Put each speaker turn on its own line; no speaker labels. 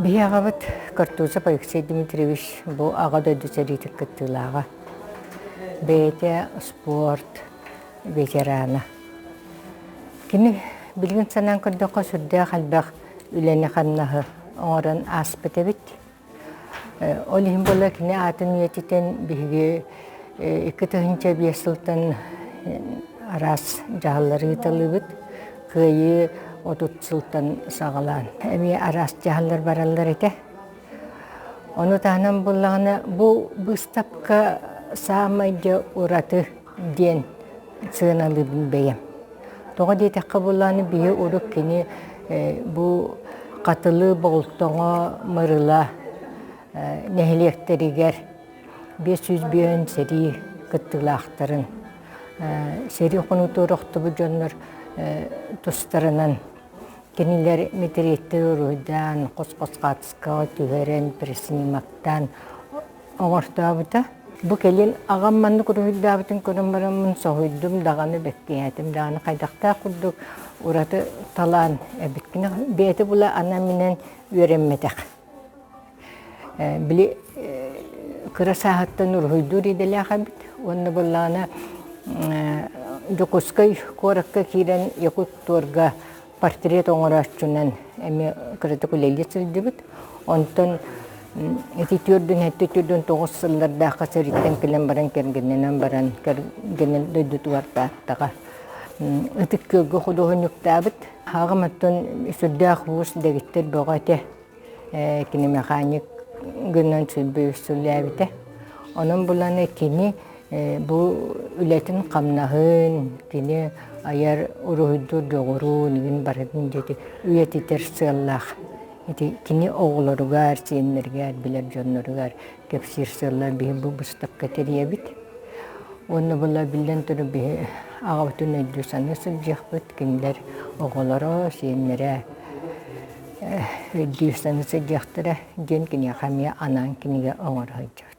Биягавыт Картузов Алексей Дмитриевич бу агада дүсәритик кыттылага. Бете спорт ветерана. Кини билген санан көрдөккө сүрдө халбак үлени ханнахы оңорон аспетебит. Олихин бола кини аатын үйэтитэн биги 2-5 сылтан арас жаһаллары ытылыбыт. Кыйы 30 сылтан сагалан. Эми арас жаһаллар бараллар эте. Ону таанан буллагына бу быыстапка самайда ураты ден сыналыбын бейем. Тоға дейтаққа булланы бие урук кини бу қатылы болтоңо мырыла нехилектеригер 500 бүйөн сери кыттылақтарын сери қонутуруқты бу жоннор тустарынан кенилер метеретті уруйдан қос-қосқатыска түгерен преснимактан оңортабыта. Бу келин агамманны күрүйдабытын көрөмбарамын соһуйдум даганы беккеятым даганы кайдакта курдук ураты талан эбиткине бети була ана менен үйренметек. Били кыра сааттан урхуйдур иделе хабит. Онны булланы жокускай коракка кирен якут торга портрет оңорачунан эми кырыты кулелесилдибит. Онтон Этитюрдүн 9 сылларда касыриттен келен баран кергеннен баран кергенен дөйдү туартааттага. Ытык көгө художниктабыт. Хагаматтан сүрдәк бус дегиттер богате. Кини механик гүннөн сүлбөйсүләбите. Онун буланы кини бу үлетин камнахын, кини аяр уруйду догору нигин барын деди. Үйэтитэр сыллах. Кини оğularugar, siyenlerger, biler jonlarugar, kepsir sırlar bihi bu bıыстапка teriyebit. Onu bula bilden turu bihi ağabtun ödüsanı sılcakbıt, kiniler oğulara, siyenlere ödüsanı sılcaktıra, gen kini xamiya anan kiniga oğur hıcak.